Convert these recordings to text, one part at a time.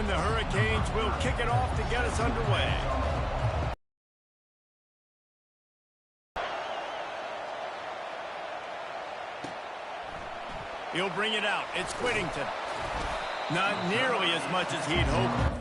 And the Hurricanes will kick it off to get us underway. He'll bring it out. It's Whittington. Not nearly as much as he'd hoped.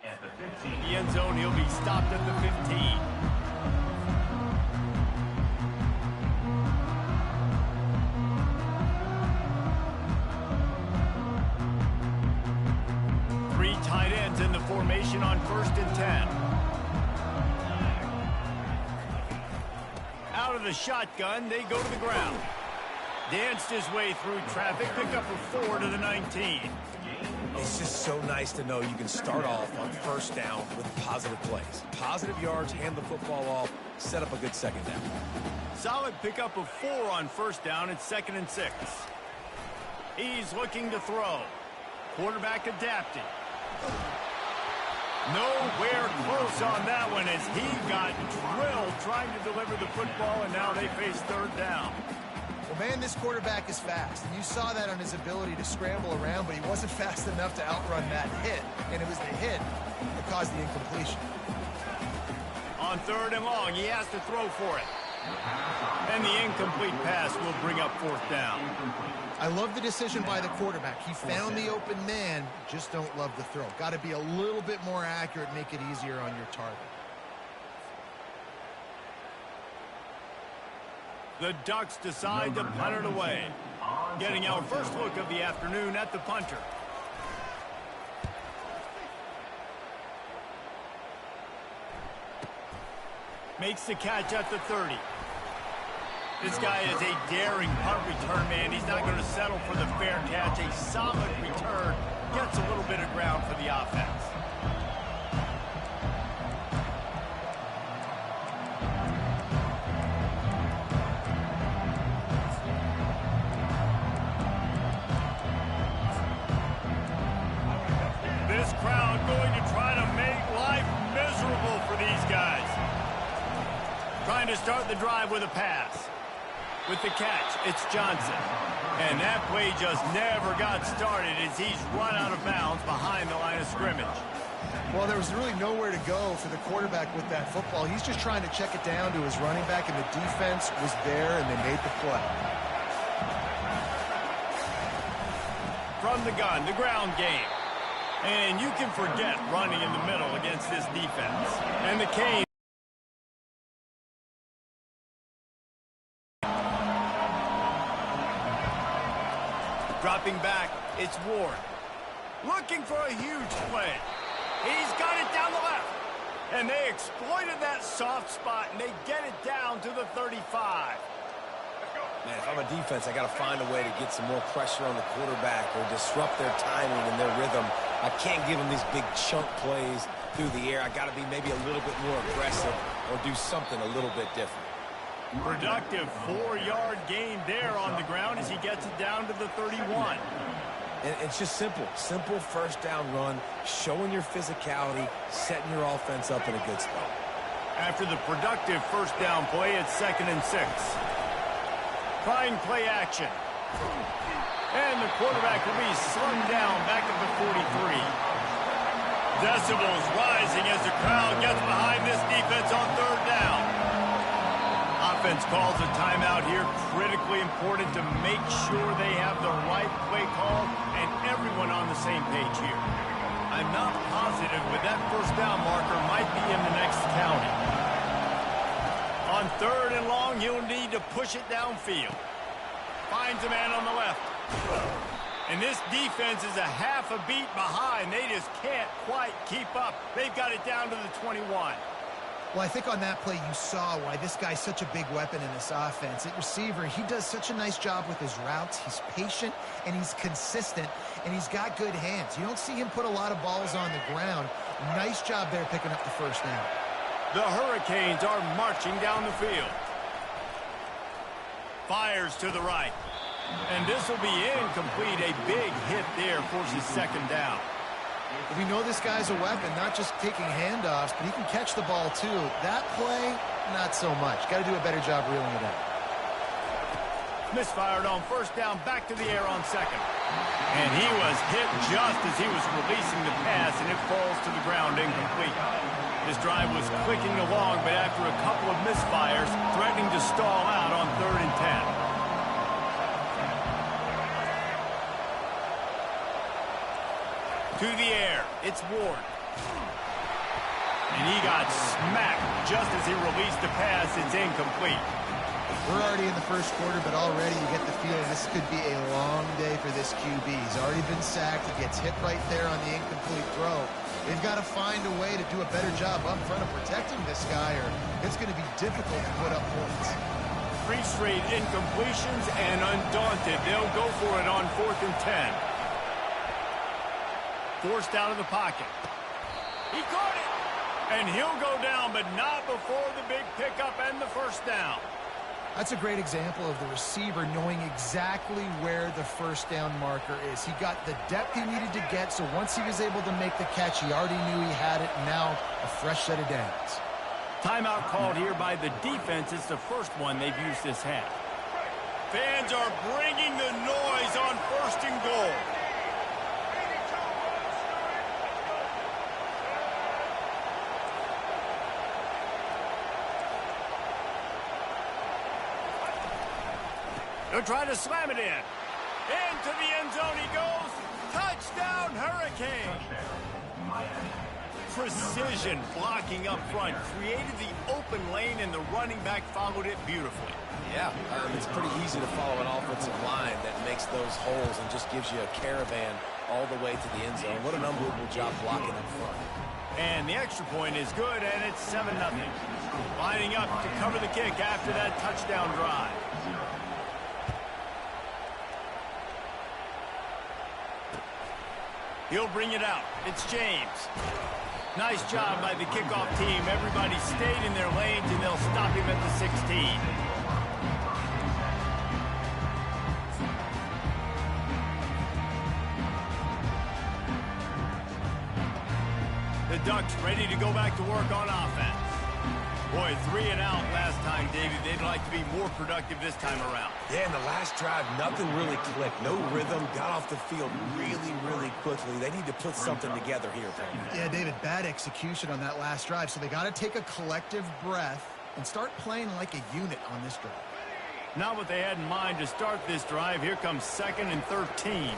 At the 15. The end zone, he'll be stopped at the 15. Three tight ends in the formation on 1st and 10. Out of the shotgun, they go to the ground. Danced his way through traffic, pick up a 4 to the 19. It's just so nice to know you can start off on 1st down with positive plays. Positive yards, hand the football off, set up a good 2nd down. Solid pickup of 4 on 1st down. It's 2nd and 6. He's looking to throw. Quarterback adapting. Nowhere close on that one as he got drilled trying to deliver the football, and now they face 3rd down. Well, man, this quarterback is fast, and you saw that on his ability to scramble around, but he wasn't fast enough to outrun that hit, and it was the hit that caused the incompletion. On 3rd and long, he has to throw for it. And the incomplete pass will bring up 4th down. I love the decision by the quarterback. He found the open man, just don't love the throw. Got to be a little bit more accurate, make it easier on your target. The Ducks decide to punt it away. Getting our first look of the afternoon at the punter. Makes the catch at the 30. This guy is a daring punt return man. He's not going to settle for the fair catch. A solid return. Gets a little bit of ground for the offense. This crowd going to try to make life miserable for these guys. Trying to start the drive with a pass. With the catch, it's Johnson. And that play just never got started as he's run out of bounds behind the line of scrimmage. Well, there was really nowhere to go for the quarterback with that football. He's just trying to check it down to his running back, and the defense was there, and they made the play. From the gun, the ground game. And you can forget running in the middle against this defense. And the Canes. Dropping back, it's Ward. Looking for a huge play. He's got it down the left. And they exploited that soft spot, and they get it down to the 35. Man, if I'm a defense, I got to find a way to get some more pressure on the quarterback or disrupt their timing and their rhythm. I can't give them these big chunk plays through the air. I got to be maybe a little bit more aggressive or do something a little bit different. Productive 4-yard gain there on the ground as he gets it down to the 31. And it's just simple first down run, showing your physicality, setting your offense up in a good spot. After the productive first down play, it's 2nd and 6. Trying play action. And the quarterback will be slung down back at the 43. Decibels rising as the crowd gets behind this defense on 3rd down. Offense calls a timeout here. Critically important to make sure they have the right play call and everyone on the same page here. I'm not positive, but that first down marker might be in the next county. On 3rd and long, he'll need to push it downfield. Finds a man on the left. And this defense is a half a beat behind. They just can't quite keep up. They've got it down to the 21. Well, I think on that play you saw why this guy's such a big weapon in this offense. At receiver, he does such a nice job with his routes. He's patient, and he's consistent, and he's got good hands. You don't see him put a lot of balls on the ground. Nice job there picking up the first down. The Hurricanes are marching down the field. Fires to the right. And this will be incomplete. A big hit there forces 2nd down. We know this guy's a weapon, not just taking handoffs, but he can catch the ball too. That play, not so much. Got to do a better job reeling it out. Misfired on first down, back to the air on 2nd. And he was hit just as he was releasing the pass, and it falls to the ground incomplete. This drive was clicking along, but after a couple of misfires, threatening to stall out on 3rd and 10. To the air, it's Ward. And he got smacked just as he released the pass. It's incomplete. We're already in the first quarter, but already you get the feeling this could be a long day for this QB. He's already been sacked. He gets hit right there on the incomplete throw. They've got to find a way to do a better job up front of protecting this guy, or it's going to be difficult to put up points. 3 straight incompletions, and undaunted, they'll go for it on 4th and 10. Forced out of the pocket. He caught it! And he'll go down, but not before the big pickup and the first down. That's a great example of the receiver knowing exactly where the first down marker is. He got the depth he needed to get, so once he was able to make the catch, he already knew he had it, and now a fresh set of downs. Timeout called here by the defense. It's the first one they've used this half. Fans are bringing the noise on 1st and goal. They'll try to slam it in. Into the end zone he goes. Touchdown, Hurricane. Precision blocking up front. Created the open lane, and the running back followed it beautifully. Yeah, it's pretty easy to follow an offensive line that makes those holes and just gives you a caravan all the way to the end zone. What an unbelievable job blocking up front. And the extra point is good, and it's 7-0. Lining up to cover the kick after that touchdown drive. He'll bring it out. It's James. Nice job by the kickoff team. Everybody stayed in their lanes, and they'll stop him at the 16. The Ducks ready to go back to work on offense. Boy, 3 and out last time, David. They'd like to be more productive this time around. Yeah, in the last drive, nothing really clicked. No rhythm, got off the field really quickly. They need to put something together here. Yeah, David, bad execution on that last drive, so they got to take a collective breath and start playing like a unit on this drive. Not what they had in mind to start this drive. Here comes 2nd and 13.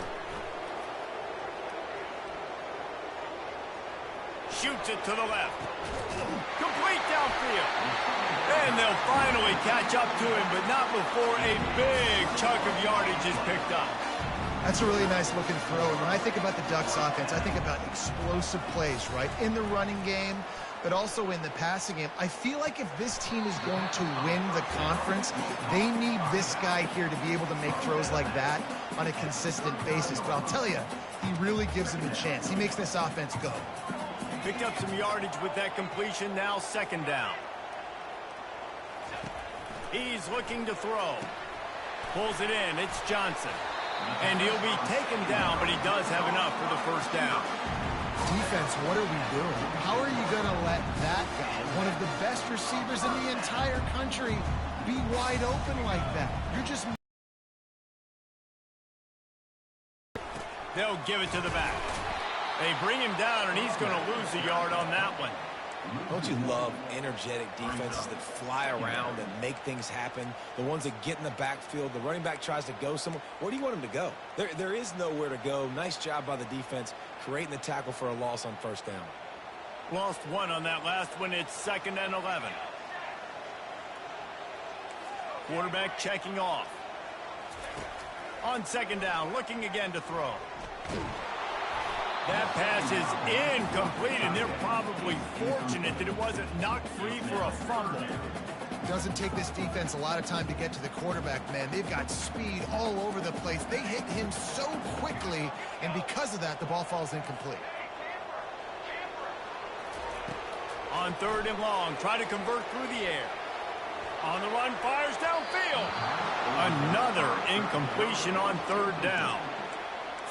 Shoots it to the left. Complete downfield. And they'll finally catch up to him, but not before a big chunk of yardage is picked up. That's a really nice looking throw. And when I think about the Ducks offense, I think about explosive plays, right? In the running game, but also in the passing game. I feel like if this team is going to win the conference, they need this guy here to be able to make throws like that on a consistent basis. But I'll tell you, he really gives them a chance. He makes this offense go. Picked up some yardage with that completion. Now second down. He's looking to throw. Pulls it in. It's Johnson. And he'll be taken down, but he does have enough for the first down. Defense, what are we doing? How are you going to let that guy, one of the best receivers in the entire country, be wide open like that? You're just... They'll give it to the back. They bring him down, and he's going to lose a yard on that one. Don't you love energetic defenses that fly around and make things happen? The ones that get in the backfield, the running back tries to go somewhere. Where do you want him to go? There is nowhere to go. Nice job by the defense creating the tackle for a loss on first down. Lost one on that last one. It's 2nd and 11. Quarterback checking off. On second down, looking again to throw. That pass is incomplete, and they're probably fortunate that it wasn't knocked free for a fumble. Doesn't take this defense a lot of time to get to the quarterback, man. They've got speed all over the place. They hit him so quickly, and because of that, the ball falls incomplete. On 3rd and long, try to convert through the air. On the run, fires downfield. Another incompletion on 3rd down.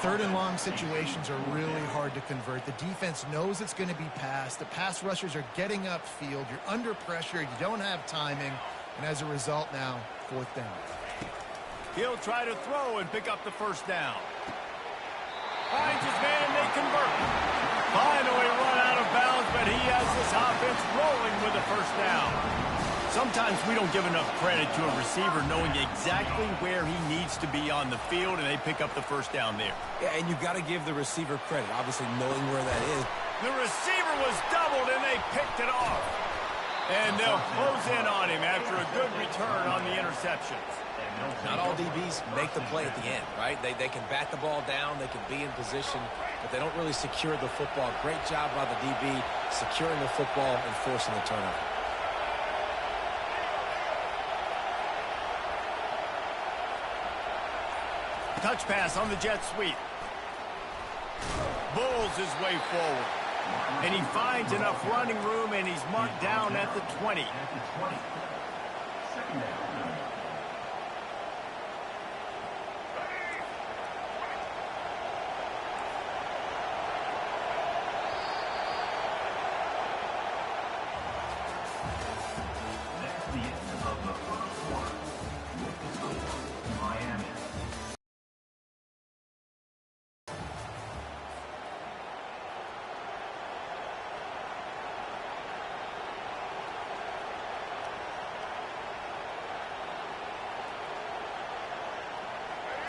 3rd and long situations are really hard to convert. The defense knows it's going to be passed. The pass rushers are getting upfield. You're under pressure. You don't have timing. And as a result now, 4th down. He'll try to throw and pick up the first down. Finds his man, and they convert. Finally run out of bounds, but he has this offense rolling with a first down. Sometimes we don't give enough credit to a receiver knowing exactly where he needs to be on the field, and they pick up the first down there. Yeah, and you've got to give the receiver credit, obviously knowing where that is. The receiver was doubled, and they picked it off. And they'll close in on him after a good return on the interceptions. Not all DBs make the play at the end, right? They can bat the ball down, they can be in position, but they don't really secure the football. Great job by the DB securing the football and forcing the turnover. Touch pass on the jet sweep. Bulls his way forward. And he finds enough running room, and he's marked down at the 20. Second down. That's the end of the first quarter. With the score, Miami.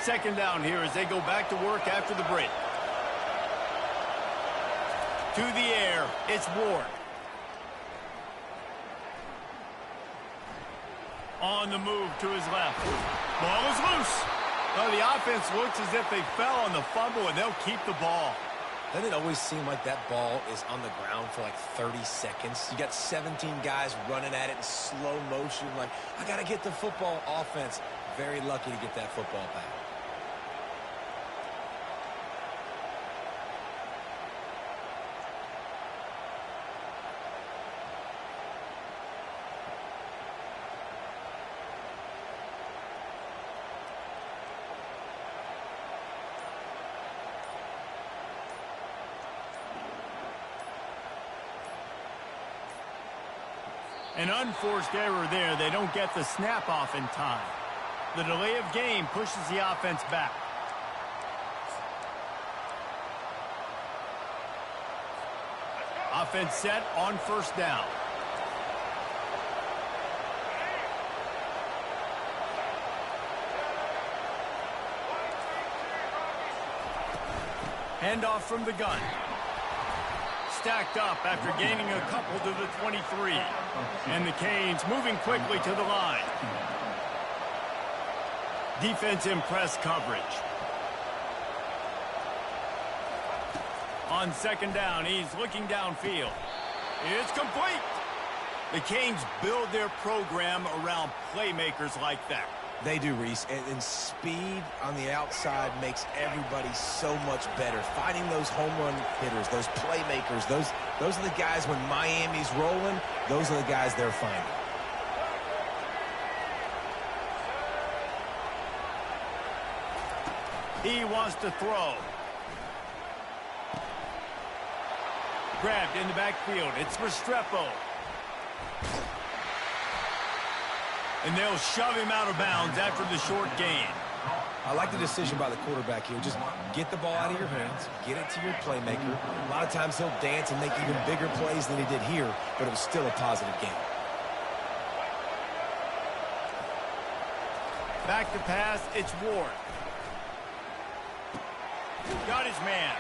Second down here as they go back to work after the break. To the air, it's Ward. On the move to his left. Ball is loose. Well, the offense looks as if they fell on the fumble, and they'll keep the ball. Doesn't it always seem like that ball is on the ground for like 30 seconds? You got 17 guys running at it in slow motion. Like, I got to get the football. Offense, very lucky to get that football back. An unforced error there. They don't get the snap off in time. The delay of game pushes the offense back. Offense set on first down. Handoff from the gun. Stacked up after gaining a couple to the 23. And the Canes moving quickly to the line. Defense in press coverage. On second down, he's looking downfield. It's complete. The Canes build their program around playmakers like that. They do, Reese, and speed on the outside makes everybody so much better. Finding those home run hitters, those playmakers, those are the guys when Miami's rolling, those are the guys they're finding. He wants to throw. Grabbed in the backfield. It's Restrepo. And they'll shove him out of bounds after the short gain. I like the decision by the quarterback here. Just get the ball out of your hands, get it to your playmaker. A lot of times he'll dance and make even bigger plays than he did here, but it was still a positive game. Back to pass, it's Ward. Got his man.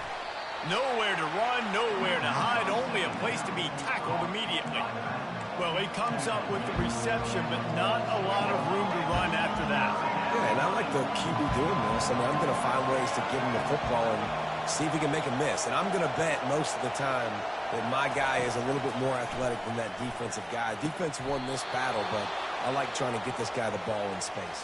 Nowhere to run, nowhere to hide, only a place to be tackled immediately. Well, he comes up with the reception, but not a lot of room to run after that. Yeah, and I like the QB doing this. I mean, I'm going to find ways to give him the football and see if he can make a miss. And I'm going to bet most of the time that my guy is a little bit more athletic than that defensive guy. Defense won this battle, but I like trying to get this guy the ball in space.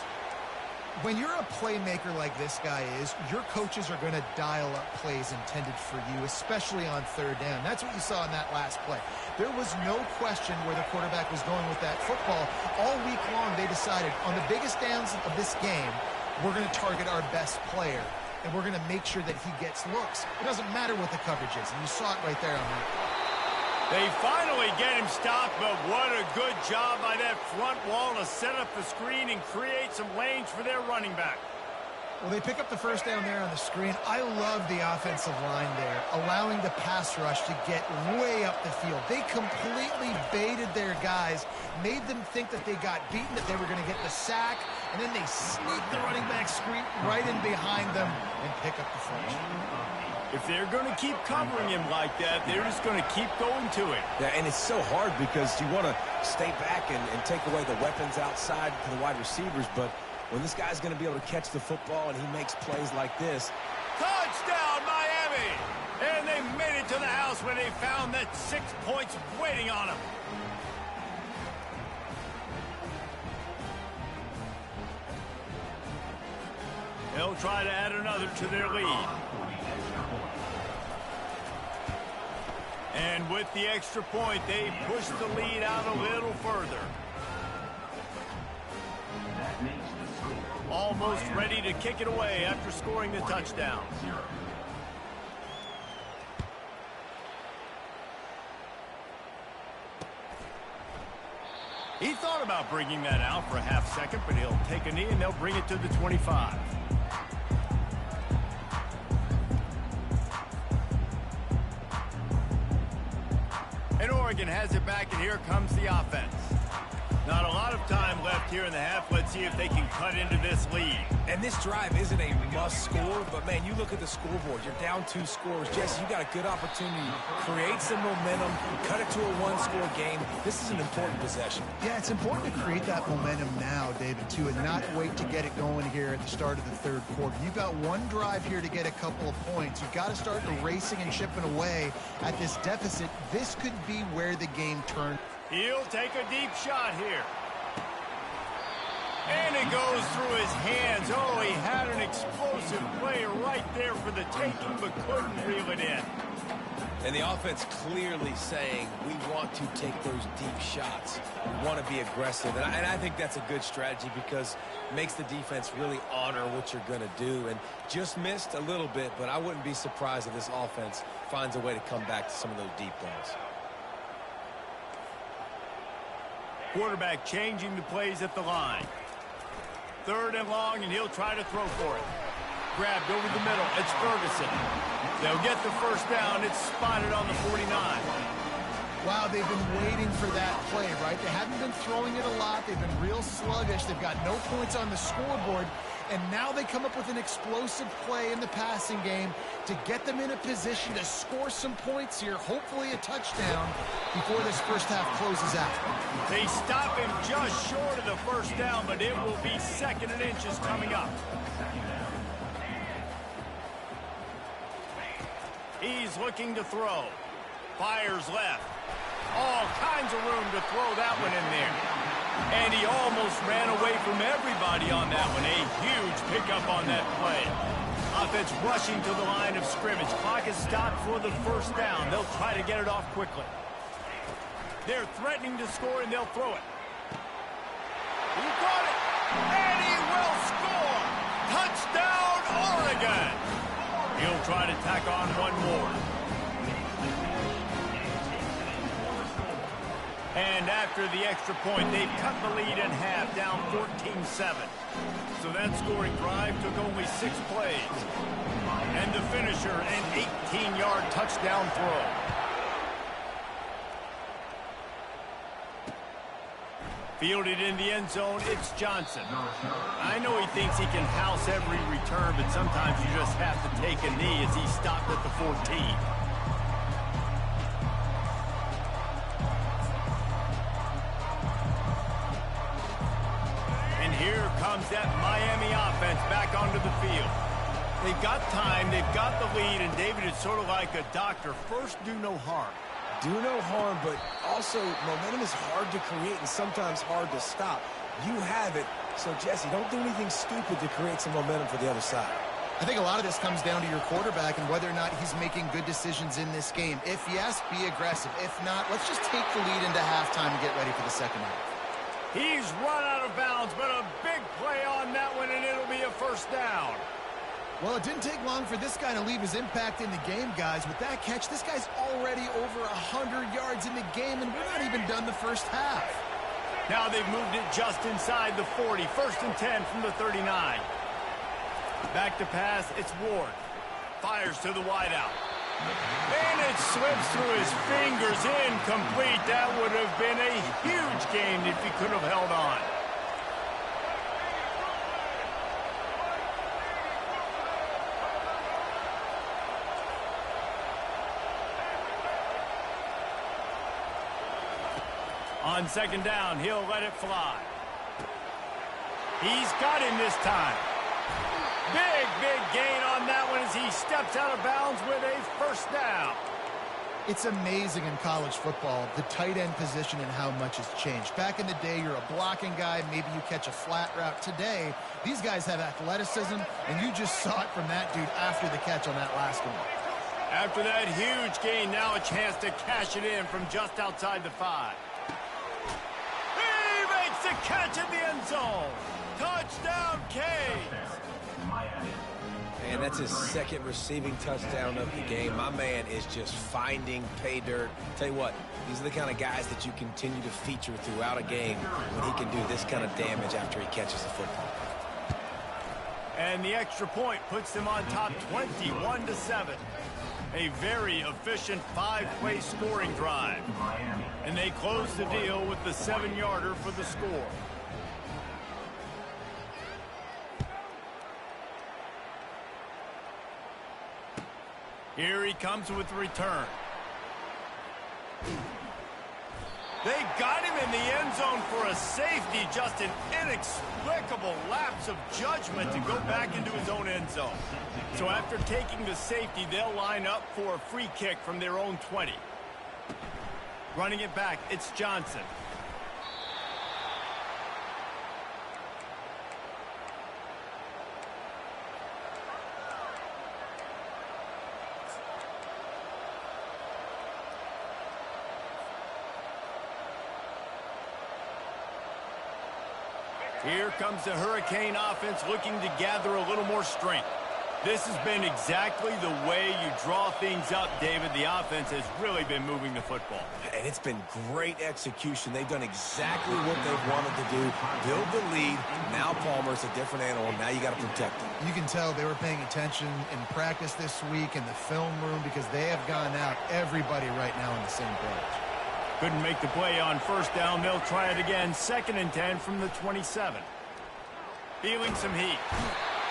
When you're a playmaker like this guy is, your coaches are going to dial up plays intended for you, especially on third down. That's what you saw in that last play. There was no question where the quarterback was going with that football. All week long, they decided on the biggest downs of this game, we're going to target our best player, and we're going to make sure that he gets looks. It doesn't matter what the coverage is, and you saw it right there on that. They finally get him stopped, but what a good job by that front wall to set up the screen and create some lanes for their running back. Well, they pick up the first down there on the screen. I love the offensive line there, allowing the pass rush to get way up the field. They completely baited their guys, made them think that they got beaten, that they were going to get the sack, and then they sneak the running back screen right in behind them and pick up the first. If they're going to keep covering him like that, they're just going to keep going to it. Yeah, and it's so hard because you want to stay back and take away the weapons outside to the wide receivers, but when this guy's going to be able to catch the football and he makes plays like this. Touchdown, Miami! And they made it to the house when they found that 6 points waiting on them. They'll try to add another to their lead. And with the extra point, they push the lead out a little further. Almost ready to kick it away after scoring the touchdown. He thought about bringing that out for a half second, but he'll take a knee and they'll bring it to the 25. And Oregon has it back, and here comes the offense. Not a lot of time left here in the half. Let's see if they can cut into this lead. And this drive isn't a must score, but, man, you look at the scoreboard. You're down 2 scores. Jesse, you got a good opportunity to create some momentum, cut it to a 1-score game. This is an important possession. Yeah, it's important to create that momentum now, David, too, and not wait to get it going here at the start of the third quarter. You've got one drive here to get a couple of points. You've got to start erasing and chipping away at this deficit. This could be where the game turns. He'll take a deep shot here. And it goes through his hands. Oh, he had an explosive play right there for the taking, but couldn't reel it in. And the offense clearly saying, we want to take those deep shots. We want to be aggressive. And I think that's a good strategy because it makes the defense really honor what you're going to do. And just missed a little bit, but I wouldn't be surprised if this offense finds a way to come back to some of those deep balls. Quarterback changing the plays at the line. 3rd and long, and he'll try to throw for it. Grabbed over the middle. It's Ferguson. They'll get the first down. It's spotted on the 49. Wow, they've been waiting for that play, right? They haven't been throwing it a lot. They've been real sluggish. They've got no points on the scoreboard. And now they come up with an explosive play in the passing game to get them in a position to score some points here, hopefully a touchdown, before this first half closes out. They stop him just short of the first down, but it will be 2nd and inches coming up. He's looking to throw. Fires left. All kinds of room to throw that one in there. And he almost ran away from everybody on that one. A huge pickup on that play. Offense rushing to the line of scrimmage. Clock is stopped for the first down. They'll try to get it off quickly. They're threatening to score, and they'll throw it. He got it, and he will score. Touchdown, Oregon. He'll try to tack on one more. And after the extra point, they've cut the lead in half, down 14-7. So that scoring drive took only 6 plays. And the finisher, an 18-yard touchdown throw. Fielded in the end zone, it's Johnson. I know he thinks he can house every return, but sometimes you just have to take a knee as he stopped at the 14. And here comes that Miami offense back onto the field. They've got time, they've got the lead, and David is sort of like a doctor. First, do no harm. Do no harm, but also momentum is hard to create and sometimes hard to stop. You have it, so Jesse, don't do anything stupid to create some momentum for the other side. I think a lot of this comes down to your quarterback and whether or not he's making good decisions in this game. If yes, be aggressive. If not, let's just take the lead into halftime and get ready for the second half. He's run out of bounds, but a big play on that one, and it'll be a first down. Well, it didn't take long for this guy to leave his impact in the game, guys. With that catch, this guy's already over 100 yards in the game, and we're not even done the first half. Now they've moved it just inside the 40. First and 10 from the 39. Back to pass, it's Ward. Fires to the wideout. And it slips through his fingers, incomplete. That would have been a huge gain if he could have held on. On second down, he'll let it fly. He's got him this time. Big gain on that one as he steps out of bounds with a first down. It's amazing in college football, the tight end position and how much has changed. Back in the day, you're a blocking guy, maybe you catch a flat route. Today, these guys have athleticism, and you just saw it from that dude after the catch on that last one. After that huge gain, now a chance to cash it in from just outside the 5. He makes the catch in the end zone. Touchdown, Canes. And that's his second receiving touchdown of the game. My man is just finding pay dirt. Tell you what, these are the kind of guys that you continue to feature throughout a game when he can do this kind of damage after he catches the football. And the extra point puts them on top 21-7. A very efficient 5-play scoring drive. And they close the deal with the 7-yarder for the score. Here he comes with the return. They got him in the end zone for a safety, just an inexplicable lapse of judgment to go back into his own end zone. So after taking the safety, they'll line up for a free kick from their own 20. Running it back, it's Johnson. Here comes the Hurricane offense looking to gather a little more strength. This has been exactly the way you draw things up, David. The offense has really been moving the football. And it's been great execution. They've done exactly what they've wanted to do. Build the lead. Now Palmer's a different animal. Now you got to protect him. You can tell they were paying attention in practice this week in the film room because they have gone out everybody right now on the same page. Couldn't make the play on first down. They'll try it again. Second and 10 from the 27. Feeling some heat.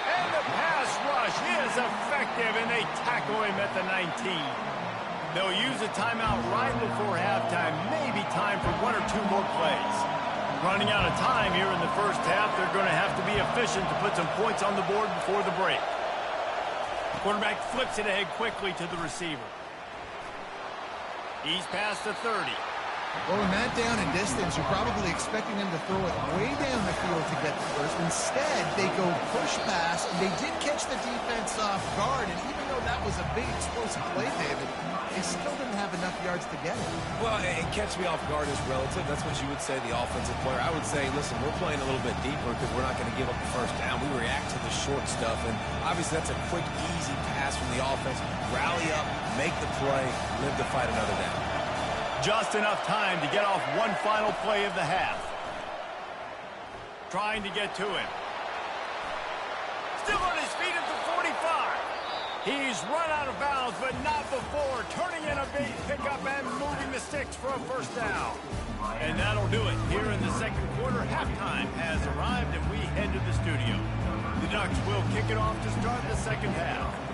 And the pass rush is effective, and they tackle him at the 19. They'll use a timeout right before halftime. Maybe time for 1 or 2 more plays. Running out of time here in the first half. They're going to have to be efficient to put some points on the board before the break. Quarterback flips it ahead quickly to the receiver. He's past the 30. Well, in that down and distance, you're probably expecting them to throw it way down the field to get the first. Instead, they go push pass, and they did catch the defense off guard. And even though that was a big explosive play, David, they still didn't have enough yards to get it. Well, and catch me off guard is relative. That's what you would say, the offensive player. I would say, listen, we're playing a little bit deeper because we're not going to give up the first down. We react to the short stuff, and obviously that's a quick, easy pass from the offense. Rally up, make the play, live to fight another down. Just enough time to get off one final play of the half. Trying to get to him. Still on his feet at the 45. He's run out of bounds, but not before turning in a big pickup and moving the sticks for a first down. And that'll do it. Here in the second quarter, halftime has arrived, and we head to the studio. The Ducks will kick it off to start the second half.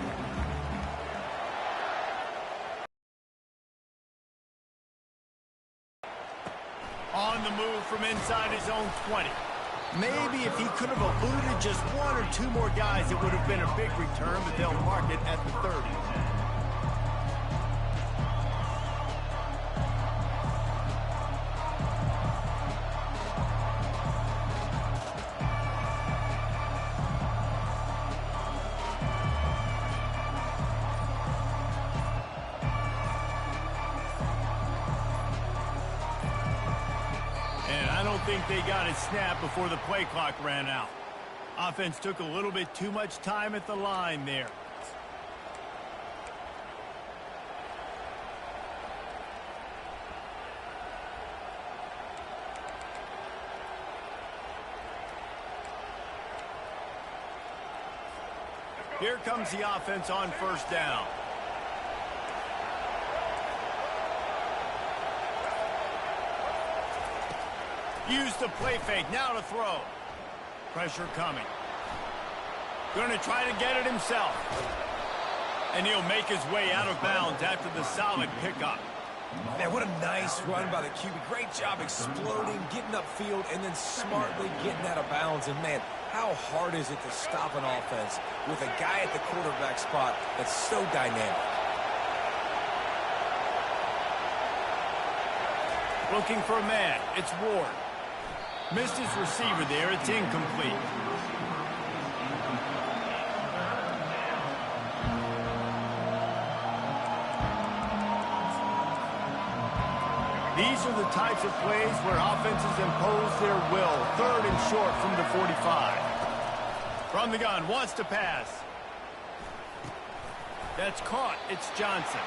On the move from inside his own 20. Maybe if he could have eluded just one or two more guys, it would have been a big return, but they'll mark it at the 30. I think they got it snapped before the play clock ran out. Offense took a little bit too much time at the line there. Here comes the offense on first down. Use the play fake, now to throw. Pressure coming. Going to try to get it himself. And he'll make his way out of bounds after the solid pickup. Man, what a nice run by the QB. Great job exploding, getting upfield, and then smartly getting out of bounds. And, man, how hard is it to stop an offense with a guy at the quarterback spot that's so dynamic? Looking for a man. It's Ward. Missed his receiver there. It's incomplete. These are the types of plays where offenses impose their will. Third and short from the 45. From the gun, wants to pass. That's caught. It's Johnson.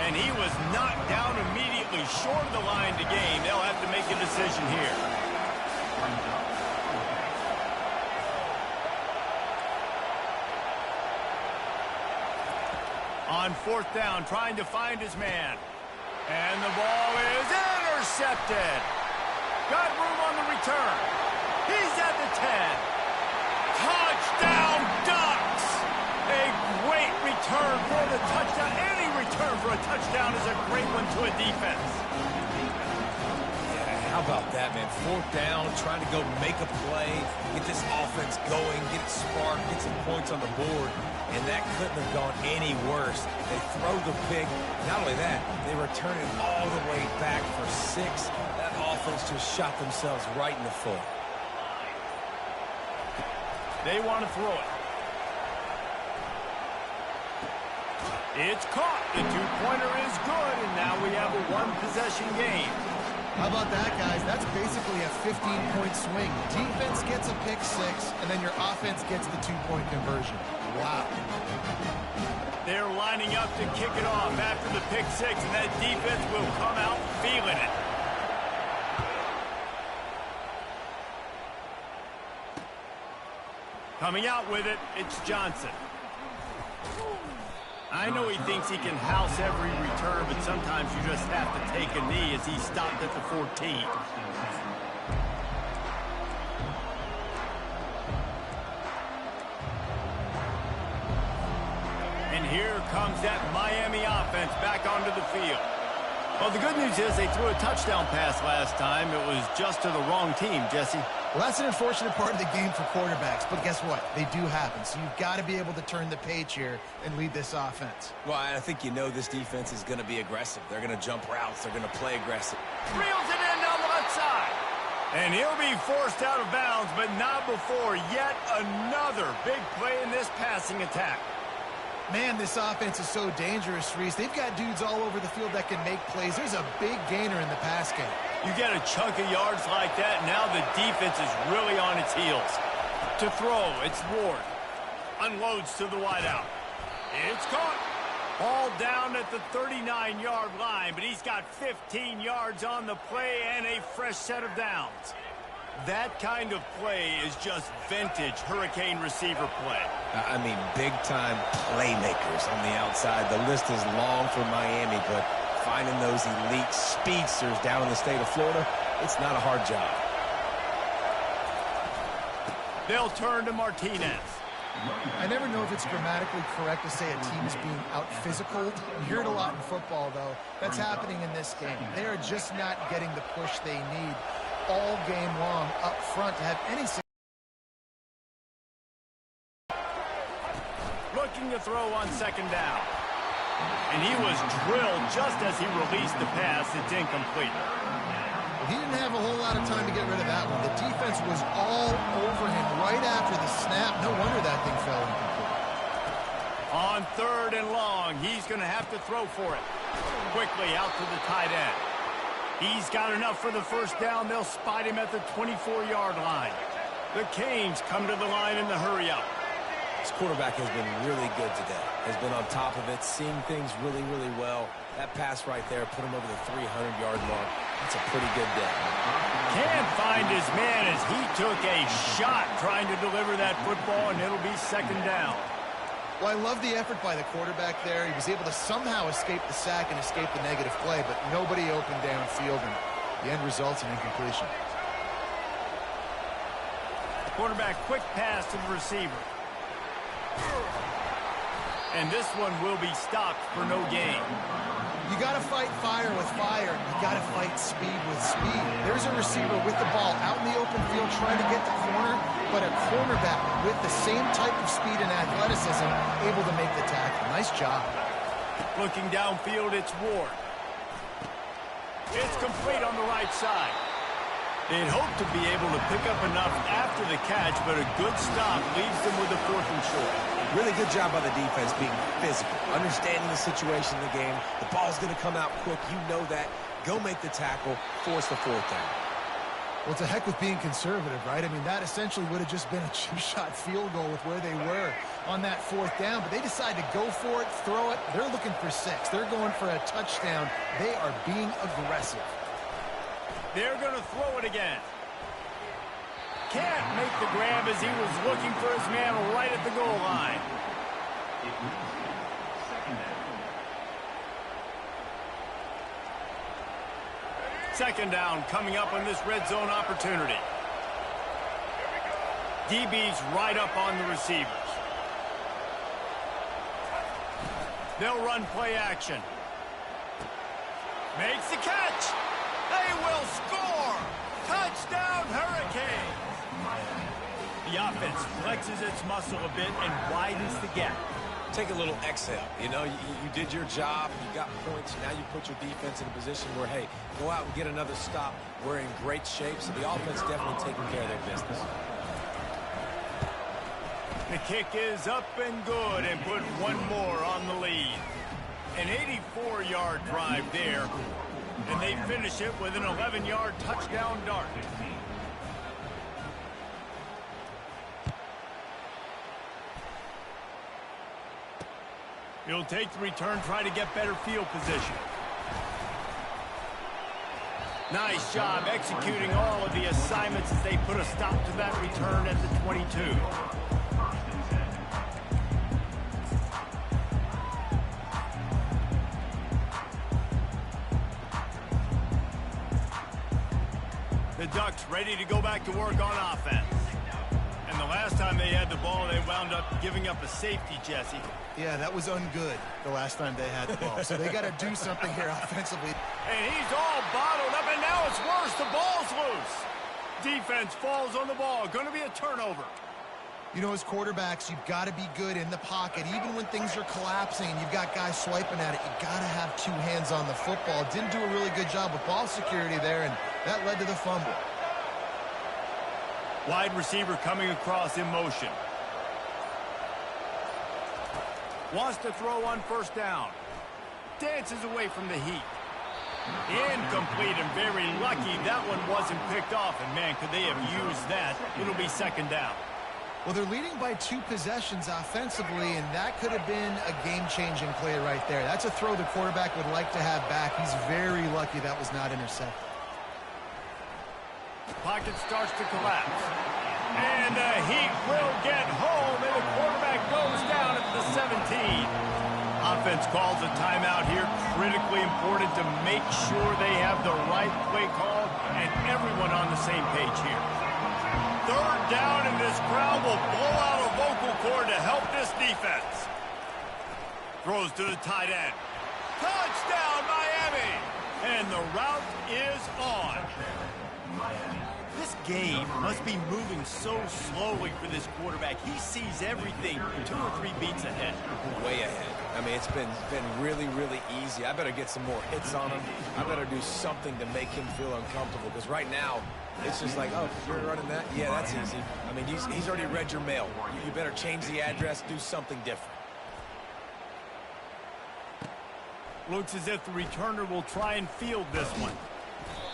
And he was knocked down immediately short of the line to gain. They'll have to make a decision here. On fourth down, trying to find his man. And the ball is intercepted. Got room on the return. He's at the 10. Touchdown, Ducks! A great return for the touchdown. Any return for a touchdown is a great one to a defense. Yeah, how about that, man? Fourth down, trying to go make a play, get this offense going, get it sparked, get some points on the board. And that couldn't have gone any worse. They throw the pick. Not only that, they return it all the way back for 6. That offense just shot themselves right in the foot. They want to throw it. It's caught. The two-pointer is good, and now we have a one-possession game. How about that, guys? That's basically a 15-point swing. Defense gets a pick 6, and then your offense gets the 2-point conversion. Wow. They're lining up to kick it off after the pick 6, and that defense will come out feeling it. Coming out with it, it's Johnson. I know he thinks he can house every return, but sometimes you just have to take a knee as he stopped at the 14. And here comes that Miami offense back onto the field. Well, the good news is they threw a touchdown pass last time. It was just to the wrong team, Jesse. Well, that's an unfortunate part of the game for quarterbacks, but guess what? They do happen, so you've got to be able to turn the page here and lead this offense. Well, I think you know this defense is going to be aggressive. They're going to jump routes. They're going to play aggressive. Reels it in down the left side. And he'll be forced out of bounds, but not before yet another big play in this passing attack. Man, this offense is so dangerous, Reese. They've got dudes all over the field that can make plays. There's a big gainer in the pass game. You get a chunk of yards like that, now the defense is really on its heels. To throw, it's Ward. Unloads to the wideout. It's caught. Ball down at the 39-yard line, but he's got 15 yards on the play and a fresh set of downs. That kind of play is just vintage Hurricane receiver play. I mean, big-time playmakers on the outside. The list is long for Miami, but finding those elite speedsters down in the state of Florida, it's not a hard job. They'll turn to Martinez. I never know if it's grammatically correct to say a team is being out-physicaled. You hear it a lot in football, though. That's happening in this game. They are just not getting the push they need all game long up front to have any... Looking to throw on second down. And he was drilled just as he released the pass. It's incomplete. He didn't have a whole lot of time to get rid of that one. The defense was all over him right after the snap. No wonder that thing fell incomplete. On third and long, he's going to have to throw for it. Quickly out to the tight end. He's got enough for the first down. They'll spot him at the 24-yard line. The Canes come to the line in the hurry-up. This quarterback has been really good today. Has been on top of it, seeing things really, really well. That pass right there put him over the 300-yard mark. That's a pretty good day. Can't find his man as he took a shot trying to deliver that football, and it'll be second down. Well, I love the effort by the quarterback there. He was able to somehow escape the sack and escape the negative play, but nobody opened downfield, and the end results in incompletion. Quarterback quick pass to the receiver. And this one will be stopped for no gain. You got to fight fire with fire. You got to fight speed with speed. There's a receiver with the ball out in the open field trying to get the corner, but a cornerback with the same type of speed and athleticism able to make the tackle. Nice job. Looking downfield, it's Ward. It's complete on the right side. They'd hoped to be able to pick up enough after the catch, but a good stop leaves them with a fourth and short. Really good job by the defense being physical, understanding the situation in the game. The ball's going to come out quick. You know that. Go make the tackle, force the fourth down. Well, to heck with being conservative, right? I mean, that essentially would have just been a two-shot field goal with where they were on that fourth down, but they decided to go for it, throw it. They're looking for 6. They're going for a touchdown. They are being aggressive. They're going to throw it again. Can't make the grab as he was looking for his man right at the goal line. Second down coming up on this red zone opportunity. DB's right up on the receivers. They'll run play action. Makes the catch. They will score. Touchdown, Hurricanes. The offense flexes its muscle a bit and widens the gap. Take a little exhale. You know, you did your job. You got points. Now you put your defense in a position where, hey, go out and get another stop. We're in great shape, so the offense definitely taking care of their business. The kick is up and good and put one more on the lead. An 84-yard drive there, and they finish it with an 11-yard touchdown dart. He'll take the return, try to get better field position. Nice job executing all of the assignments as they put a stop to that return at the 22. The Ducks ready to go back to work on offense. And the last time they had the ball, they wound up giving up a safety, Jesse. Yeah, that was ungood the last time they had the ball. So they got to do something here offensively. And he's all bottled up, and now it's worse. The ball's loose. Defense falls on the ball. Going to be a turnover. You know, as quarterbacks, you've got to be good in the pocket. Even when things are collapsing and you've got guys swiping at it, you've got to have two hands on the football. Didn't do a really good job with ball security there, and that led to the fumble. Wide receiver coming across in motion. Wants to throw on first down. Dances away from the heat. Incomplete, and very lucky that one wasn't picked off. And, man, could they have used that? It'll be second down. Well, they're leading by 2 possessions offensively, and that could have been a game-changing play right there. That's a throw the quarterback would like to have back. He's very lucky that was not intercepted. Pocket starts to collapse. And the Heat will get home, and the quarterback goes down at the 17. Offense calls a timeout here. Critically important to make sure they have the right play call and everyone on the same page here. Third down, and this crowd will blow out a vocal cord to help this defense. Throws to the tight end. Touchdown, Miami! And the route is on. This game must be moving so slowly for this quarterback. He sees everything 2 or 3 beats ahead. Way ahead. I mean, it's been really, really easy. I better get some more hits on him. I better do something to make him feel uncomfortable, because right now, it's just like, oh, you're running that? Yeah, that's easy. I mean, he's already read your mail. You better change the address, do something different. Looks as if the returner will try and field this one.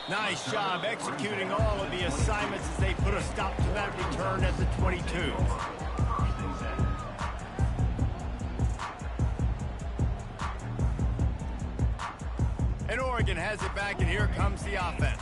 Nice job executing all of the assignments as they put a stop to that return at the 22. And Oregon has it back, and here comes the offense.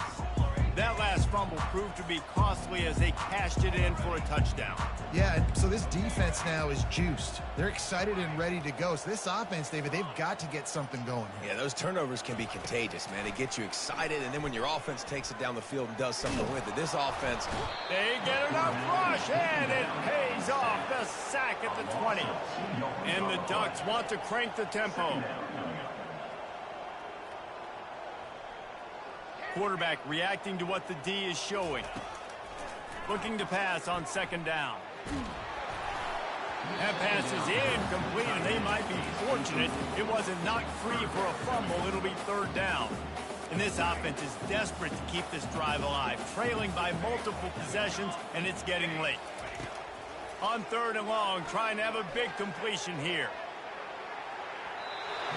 That last fumble proved to be costly as they cashed it in for a touchdown. Yeah, so this defense now is juiced. They're excited and ready to go. So this offense, David, they've got to get something going here. Yeah, those turnovers can be contagious, man. They get you excited, and then when your offense takes it down the field and does something with it, this offense... They get enough rush, and it pays off. The sack at the 20. And the Ducks want to crank the tempo. Quarterback reacting to what the D is showing. Looking to pass on second down. That pass is incomplete, and they might be fortunate it wasn't knocked free for a fumble. It'll be third down. And this offense is desperate to keep this drive alive, trailing by multiple possessions, and it's getting late. On third and long, trying to have a big completion here.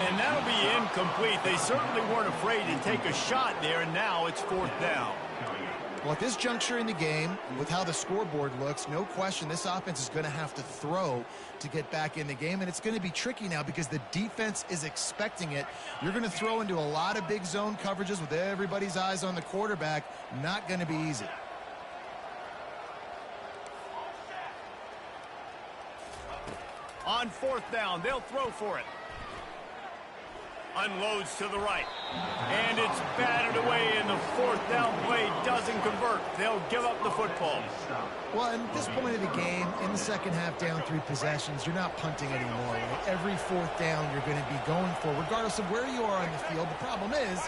And that'll be incomplete. They certainly weren't afraid to take a shot there, and now it's fourth down. Well, at this juncture in the game, with how the scoreboard looks, no question this offense is going to have to throw to get back in the game, and it's going to be tricky now because the defense is expecting it. You're going to throw into a lot of big zone coverages with everybody's eyes on the quarterback. Not going to be easy. On fourth down, they'll throw for it. Unloads to the right. And it's batted away, and the fourth down play doesn't convert. They'll give up the football. Well, at this point of the game, in the second half, down 3 possessions, you're not punting anymore. Right? Every fourth down you're going to be going for, regardless of where you are on the field. The problem is,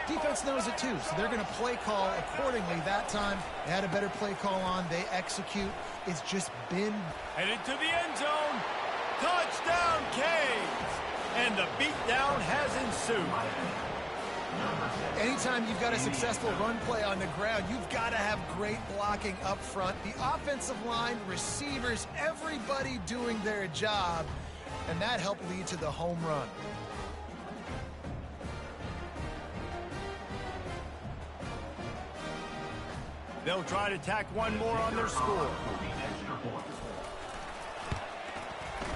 defense knows it too, so they're going to play call accordingly. That time, they had a better play call on. They execute. It's just been... Headed to the end zone. Touchdown, Canes. And the beatdown has ensued. Anytime you've got a successful run play on the ground, you've got to have great blocking up front. The offensive line, receivers, everybody doing their job. And that helped lead to the home run. They'll try to tack one more on their score.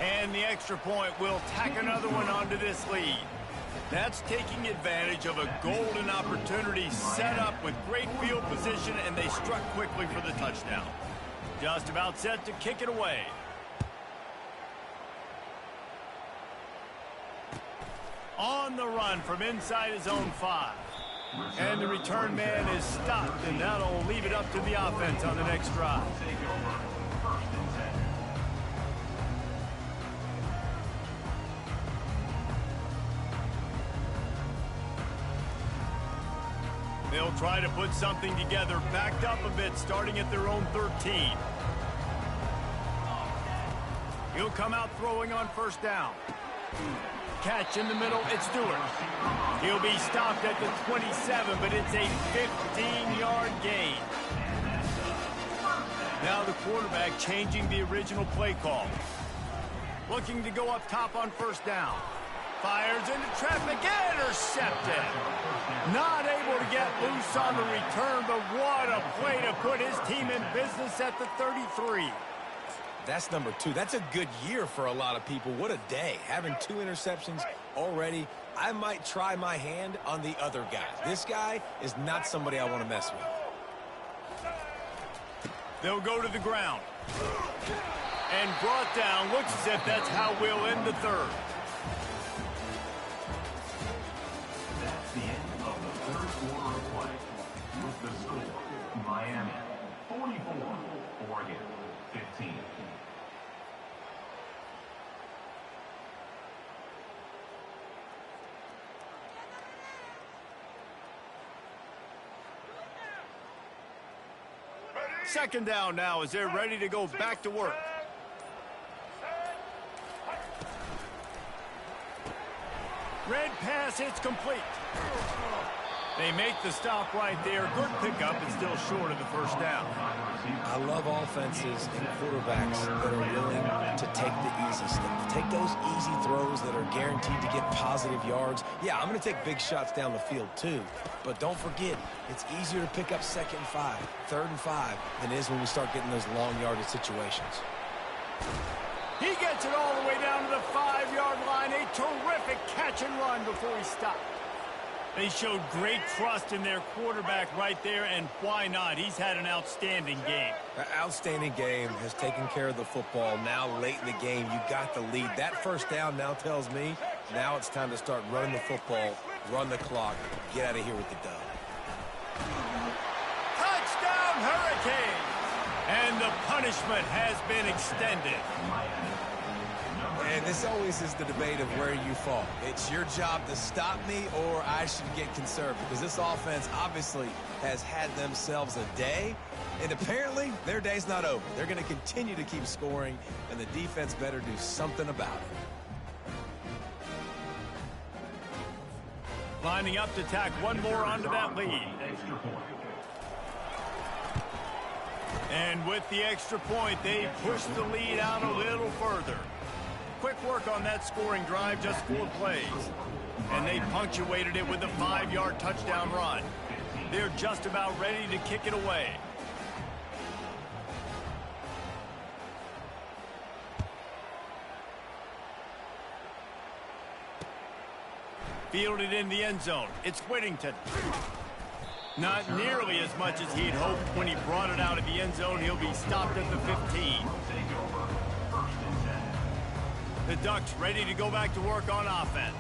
And the extra point will tack another one onto this lead. That's taking advantage of a golden opportunity set up with great field position, and they struck quickly for the touchdown. Just about set to kick it away. On the run from inside his own 5. And the return man is stopped, and that'll leave it up to the offense on the next drive. They'll try to put something together, backed up a bit, starting at their own 13. He'll come out throwing on first down. Catch in the middle, it's Stewart. He'll be stopped at the 27, but it's a 15-yard gain. Now the quarterback changing the original play call. Looking to go up top on first down. Fires into traffic, intercepted. Not able to get loose on the return, but what a play to put his team in business at the 33. That's number 2. That's a good year for a lot of people. What a day. Having 2 interceptions already. I might try my hand on the other guy. This guy is not somebody I want to mess with. They'll go to the ground. And brought down. Looks as if that's how we'll end the third. That's the end of the third quarter of play. With the score, Miami 44, Oregon 15. Second down now as they're ready to go back to work. Red pass, it's complete. They make the stop right there. Good pickup, but still short of the first down. I love offenses and quarterbacks that are willing to take the easy stuff. Take those easy throws that are guaranteed to get positive yards. Yeah, I'm going to take big shots down the field too. But don't forget, it's easier to pick up 2nd and 5, 3rd and 5 than it is when we start getting those long yardage situations. He gets it all the way down to the 5-yard line. A terrific catch and run before he stopped. They showed great trust in their quarterback right there, and why not? He's had an outstanding game. An outstanding game, has taken care of the football. Now late in the game, you got the lead. That first down now tells me now it's time to start running the football, run the clock, get out of here with the dub. Touchdown, Hurricanes! And the punishment has been extended. And this always is the debate of where you fall. It's your job to stop me or I should get conservative, because this offense obviously has had themselves a day, and apparently their day's not over. They're going to continue to keep scoring, and the defense better do something about it. Lining up to tack one more onto that lead. And with the extra point, they push the lead out a little further. Quick work on that scoring drive, just 4 plays. And they punctuated it with a 5-yard touchdown run. They're just about ready to kick it away. Fielded in the end zone. It's Whittington. Not nearly as much as he'd hoped. When he brought it out of the end zone, he'll be stopped at the 15. The Ducks ready to go back to work on offense.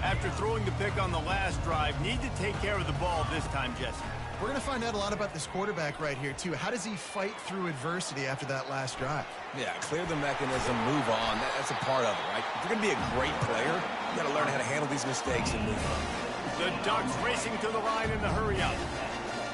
After throwing the pick on the last drive, need to take care of the ball this time, Jesse. We're going to find out a lot about this quarterback right here, too. How does he fight through adversity after that last drive? Yeah, clear the mechanism, move on. That's a part of it, right? If you're going to be a great player, you got to learn how to handle these mistakes and move on. The Ducks racing to the line in the hurry up.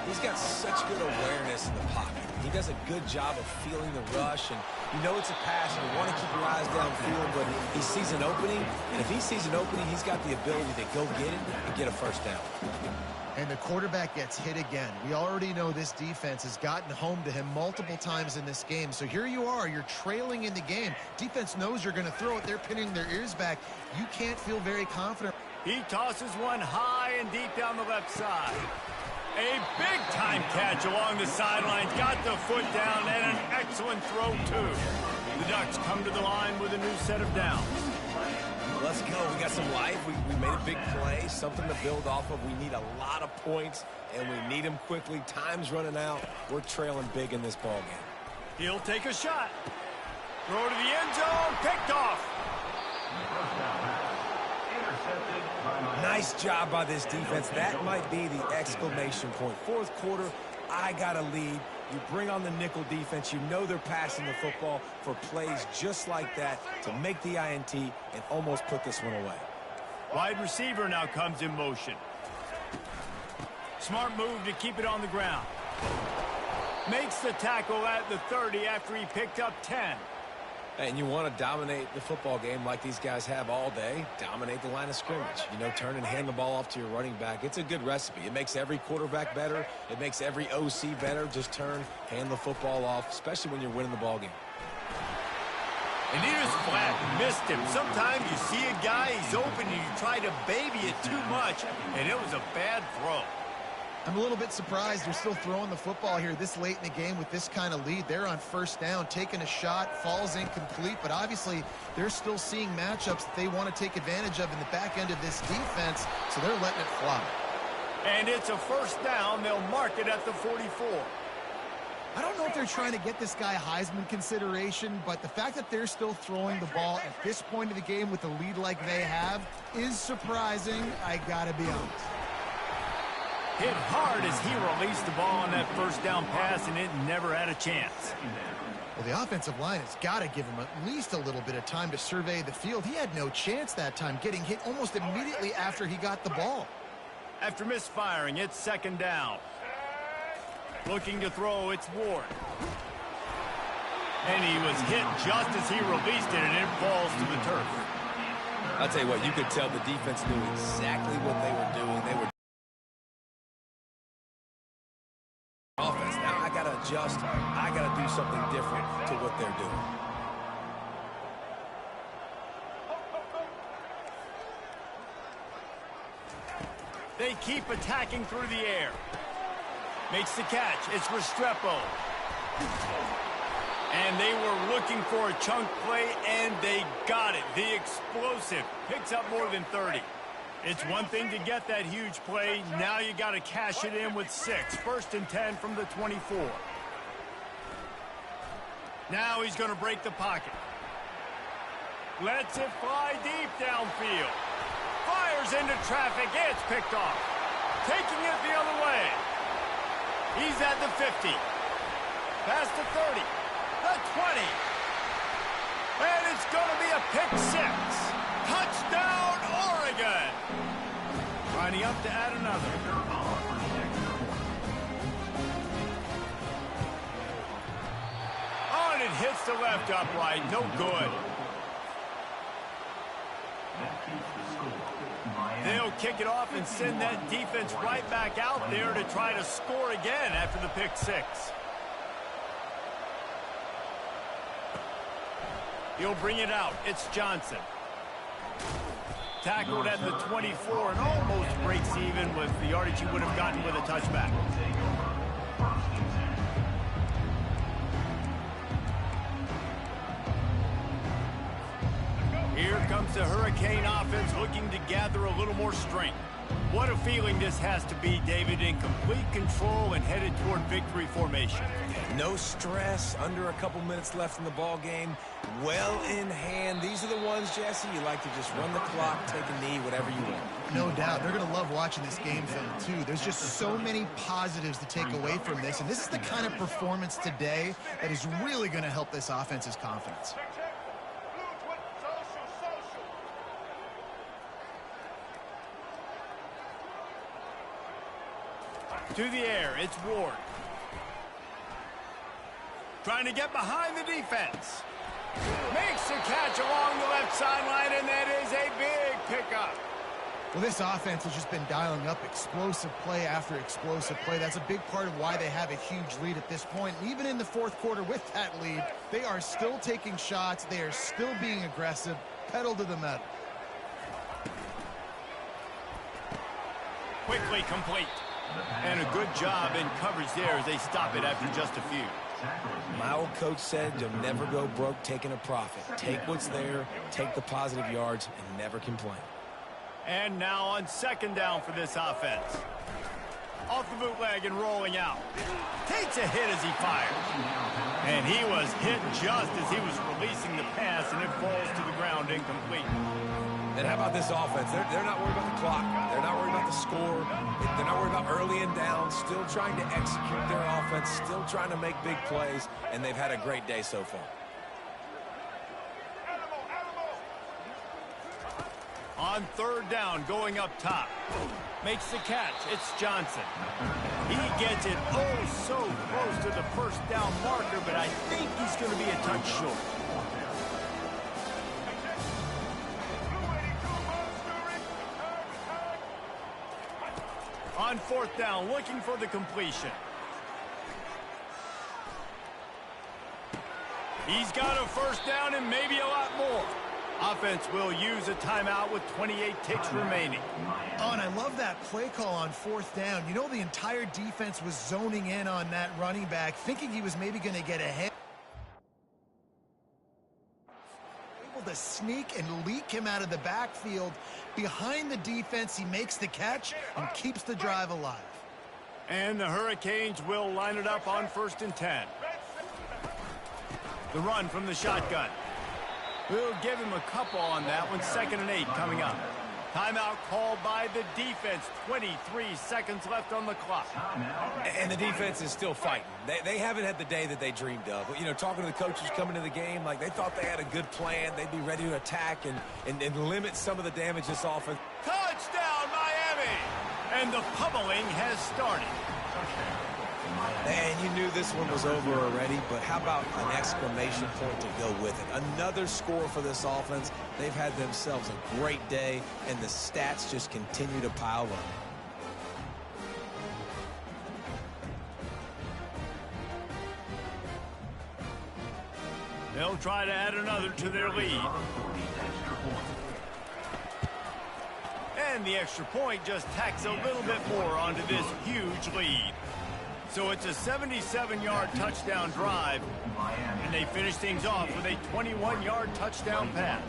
He's got such good awareness in the pocket. He does a good job of feeling the rush, and you know it's a pass, and you want to keep your eyes downfield, but he sees an opening, and if he sees an opening, he's got the ability to go get it and get a first down. And the quarterback gets hit again. We already know this defense has gotten home to him multiple times in this game. So here you are, you're trailing in the game. Defense knows you're going to throw it. They're pinning their ears back. You can't feel very confident. He tosses one high and deep down the left side. A big-time catch along the sidelines. Got the foot down and an excellent throw, too. The Ducks come to the line with a new set of downs. Let's go. We got some life. We made a big play, something to build off of. We need a lot of points, and we need them quickly. Time's running out. We're trailing big in this ball game. He'll take a shot. Throw to the end zone. Picked off. Nice job by this defense. That might be the exclamation point. Fourth quarter, I got a lead. You bring on the nickel defense. You know they're passing the football for plays just like that to make the INT and almost put this one away. Wide receiver now comes in motion. Smart move to keep it on the ground. Makes the tackle at the 30 after he picked up 10. And you want to dominate the football game like these guys have all day. Dominate the line of scrimmage. You know, turn and hand the ball off to your running back. It's a good recipe. It makes every quarterback better. It makes every OC better. Just turn, hand the football off, especially when you're winning the ball game. And he just flat missed him. Sometimes you see a guy, he's open, and you try to baby it too much, and it was a bad throw. I'm a little bit surprised they're still throwing the football here this late in the game with this kind of lead. They're on first down, taking a shot, falls incomplete, but obviously they're still seeing matchups that they want to take advantage of in the back end of this defense, so they're letting it fly. And it's a first down. They'll mark it at the 44. I don't know if they're trying to get this guy Heisman consideration, but the fact that they're still throwing the ball at this point of the game with a lead like they have is surprising, I gotta be honest. Hit hard as he released the ball on that first down pass, and it never had a chance. Well, the offensive line has got to give him at least a little bit of time to survey the field. He had no chance that time, getting hit almost immediately after he got the ball. After misfiring, it's second down. Looking to throw, it's Ward. And he was hit just as he released it, and it falls to the turf. I'll tell you what, you could tell the defense knew exactly what they were doing. They were offense. Now I got to adjust. I got to do something different to what they're doing. They keep attacking through the air. Makes the catch. It's Restrepo. And they were looking for a chunk play, and they got it. The explosive picks up more than 30. It's one thing to get that huge play. Now you got to cash it in with 6. First and 10 from the 24. Now he's going to break the pocket. Lets it fly deep downfield. Fires into traffic. It's picked off. Taking it the other way. He's at the 50. Past the 30. The 20. And it's going to be a pick 6. Touchdown, Oregon. Lining up to add another. Oh, and it hits the left upright. No good. They'll kick it off and send that defense right back out there to try to score again after the pick 6. He'll bring it out. It's Johnson. Tackled at the 24 and almost breaks even with the yardage he would have gotten with a touchback. Here comes the Hurricane offense looking to gather a little more strength. What a feeling this has to be, David, in complete control and headed toward victory formation. No stress, under a couple minutes left in the ball game. Well in hand. These are the ones, Jesse, you like to just run the clock, take a knee, whatever you want. No doubt. They're going to love watching this game film, too. There's just so many positives to take away from this, and this is the kind of performance today that is really going to help this offense's confidence. To the air, it's Ward. Trying to get behind the defense. Makes the catch along the left sideline, and that is a big pickup. Well, this offense has just been dialing up explosive play after explosive play. That's a big part of why they have a huge lead at this point. And even in the fourth quarter with that lead, they are still taking shots. They are still being aggressive. Pedal to the metal. Quickly complete. And a good job in coverage there as they stop it after just a few. My old coach said you'll never go broke taking a profit. Take what's there, take the positive yards, and never complain. And now on second down for this offense. Off the bootleg and rolling out. Takes a hit as he fires. And he was hit just as he was releasing the pass, and it falls to the ground incomplete. And how about this offense? They're not worried about the clock. They're not worried about the score. They're not worried about early and down. Still trying to execute their offense. Still trying to make big plays. And they've had a great day so far. On third down, going up top. Makes the catch. It's Johnson. He gets it oh so close to the first down marker, but I think he's going to be a touch short. On fourth down, looking for the completion. He's got a first down and maybe a lot more. Offense will use a timeout with 28 ticks remaining. Oh, and I love that play call on fourth down. You know, the entire defense was zoning in on that running back, thinking he was maybe going to get ahead. Able to sneak and leak him out of the backfield. Behind the defense, he makes the catch and keeps the drive alive. And the Hurricanes will line it up on 1st and 10. The run from the shotgun. We'll give him a couple on that one. 2nd and 8 coming up. Timeout called by the defense. 23 seconds left on the clock. And the defense is still fighting. They haven't had the day that they dreamed of. You know, talking to the coaches coming to the game, like they thought they had a good plan. They'd be ready to attack and limit some of the damage this offense. Touchdown, Miami! And the pummeling has started. And you knew this one was over already, but how about an exclamation point to go with it? Another score for this offense. They've had themselves a great day, and the stats just continue to pile up. They'll try to add another to their lead. And the extra point just tacks a little bit more onto this huge lead. So it's a 77-yard touchdown drive, and they finish things off with a 21-yard touchdown pass.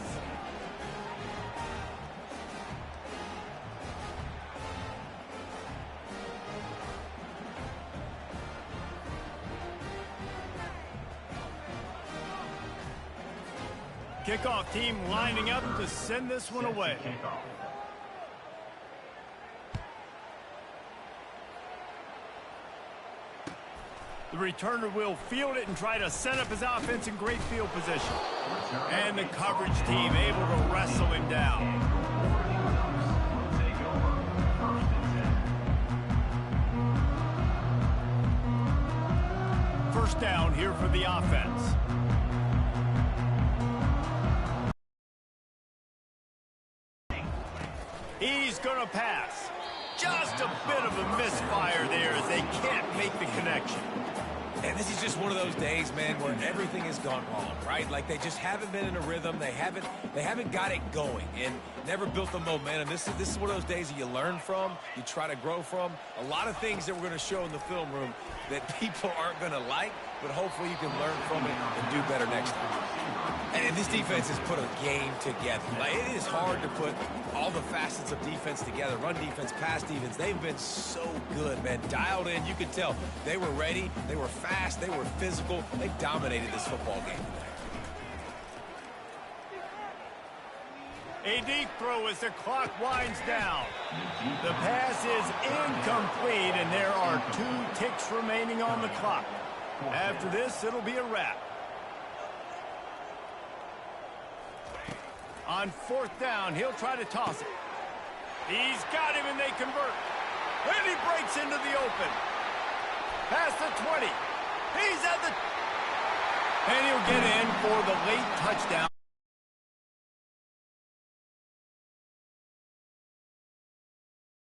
Kickoff team lining up to send this one away. The returner will field it and try to set up his offense in great field position. And the coverage team able to wrestle him down. First down here for the offense. He's going to pass. Just a bit of a misfire there as they can't make the connection. And this is just one of those days, man, where everything has gone wrong, right? Like they just haven't been in a rhythm. They haven't got it going and never built the momentum. This is one of those days that you learn from, you try to grow from. A lot of things that we're going to show in the film room that people aren't going to like, but hopefully you can learn from it and do better next time. And this defense has put a game together. Like, it is hard to put all the facets of defense together. Run defense, pass defense. They've been so good, man. Dialed in. You could tell they were ready. They were fast. They were physical. They dominated this football game today. A deep throw as the clock winds down. The pass is incomplete, and there are 2 ticks remaining on the clock. After this, it'll be a wrap. On 4th down, he'll try to toss it. He's got him, and they convert. And he breaks into the open. Past the 20. He's at the... And he'll get in for the late touchdown.